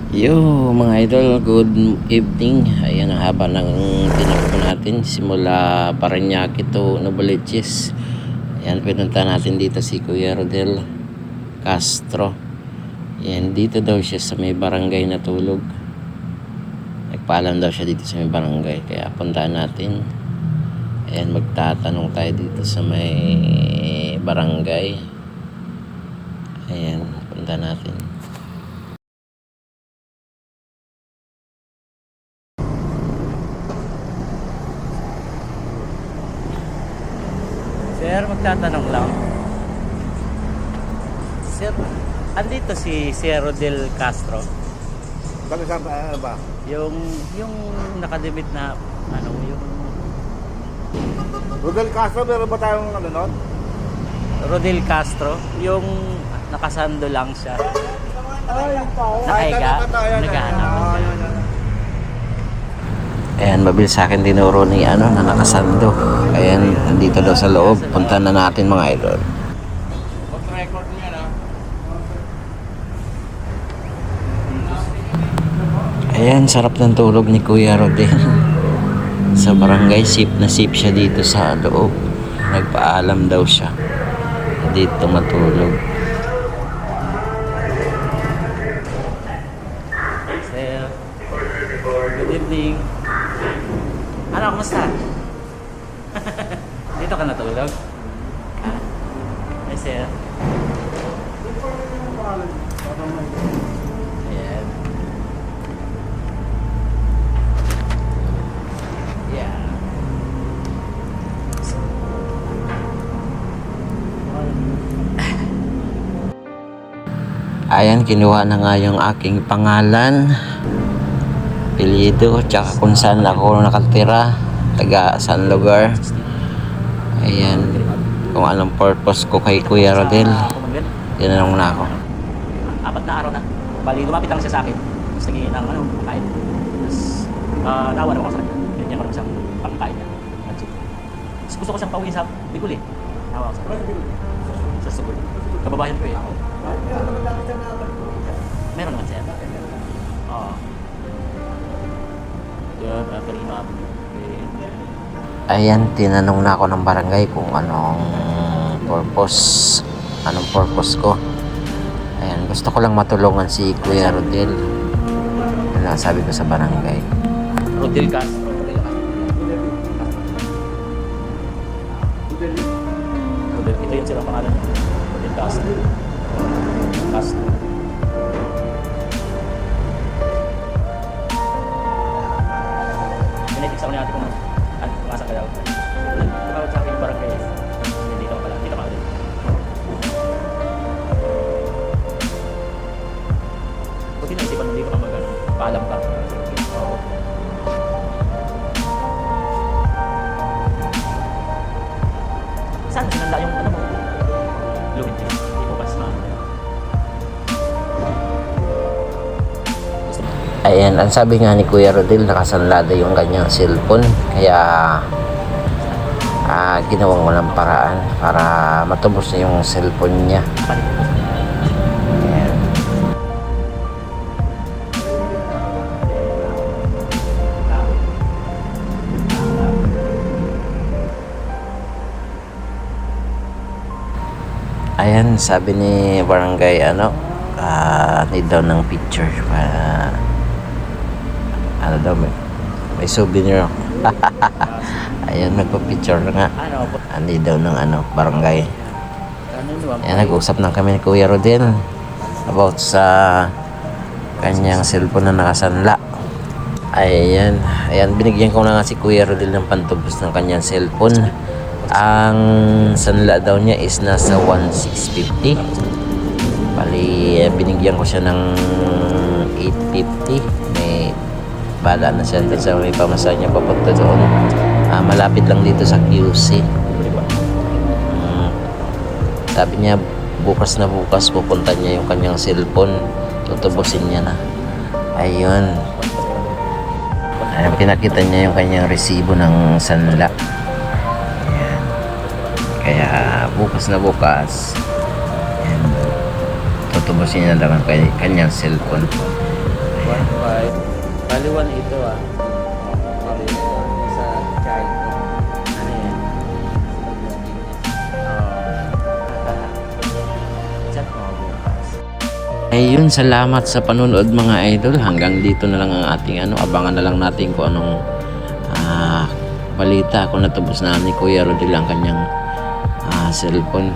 Yo mga idol, good evening. Ayan ang haba ng tinakbo natin simula Parañaque to Novaliches. Ayan, pinunta natin dito si Kuya Rodel Castro. Ayan, dito daw siya sa may barangay na tulog. Nagpaalam daw siya dito sa may barangay, kaya puntahan natin. Ayan, magtatanong tayo dito sa may barangay. Ayan, puntahan natin. Sir, magtatanong lang. Sir, andito si Sir Rodel Castro. Bakit saan ba? Yung nakadimit na ano, yung Rodel Castro, meron ba tayong ano nun? Rodel Castro, yung nakasando lang siya. Ay, yung tao. Nakahiga, naghahanap. Yan. Ayan, mabilis sa akin dinuro ni ano na nakasando. Ayan, nandito daw sa loob. Punta na natin mga idol. Record niya na. Ayan, sarap ng tulog ni Kuya Rodel. Sa barangay, sip na sip siya dito sa loob. Nagpaalam daw siya. Dito matulog. Sir, good evening. Ano, kumusta? Dito ka natulog? Ay, sir. Ayan. Yeah. Ayan, kinuha na nga yung aking pangalan, apelyido, tsaka kung saan ako nakatira, taga saan lugar. Ayan, kung anong purpose ko kay Kuya Rodel. Tinanong na ako. 4 na araw na. Bali, lumapit lang siya sa akin. Tapos naging ng ano, pangkain. Tapos, nawa naman ako sa kanya. Binigyan ko naman siyang pangkain niya. Tapos gusto ko siyang pauwi sa Bicol eh. Nawa ako sa kanya. Sa Sugod. Kababayan ko eh. Meron naman siya. Oo. Yun, Karima. Ayan, tinanong na ako ng barangay kung anong purpose ko. Ayan, gusto ko lang matulungan si Kuya Rodel. Yun ang sabi ko sa barangay. Rodel Castro. Rodel, ito yun sila pangalan. Rodel Castro. Castro. Pinitig sa ko ni ate kung masa ka daw. Tumawag sa akin yung barangay. Hindi ka pala, hindi ka makadil. Buti naisipan mo, hindi ka mag-ano, paalam ka. Saan sinanda yung ano mo? Luwin din. Hindi mo pas ma. Ayan, ang sabi nga ni Kuya Rodel, nakasanlada yung kanyang cellphone. Kaya ginawang walang paraan para matubos na yung cellphone niya. Ayan. Ayan, sabi ni barangay need daw ng picture para ano daw, may souvenir ako. Ayan, nagpa-picture na nga. Need daw ng barangay. Ayan, nag-usap na kami ni Kuya Rodel about sa kanyang cellphone na nakasanla. Ayan, binigyan ko na nga si Kuya Rodel ng pantubos ng kanyang cellphone. Ang sanla daw niya is nasa 1,650. Bali, binigyan ko siya ng 850. May bala na siya sa may pamasahe niya papunta doon. Malapit lang dito sa QC. Sabi niya bukas pupunta niya yung kanyang cellphone, tutubusin niya na. Ayun, pinakita niya yung kanyang resibo ng sanla. Ayan. Kaya bukas tutubusin niya lang ang kanyang cellphone. 1.5. Bali 1 ito ah. Bali sa child. Ano yan? Chat mo bukas. Ayun, salamat sa panonood mga idol. Hanggang dito na lang ang ating abangan na lang natin kung anong balita kung natubos na ni Kuya Rodel ang kanyang cellphone.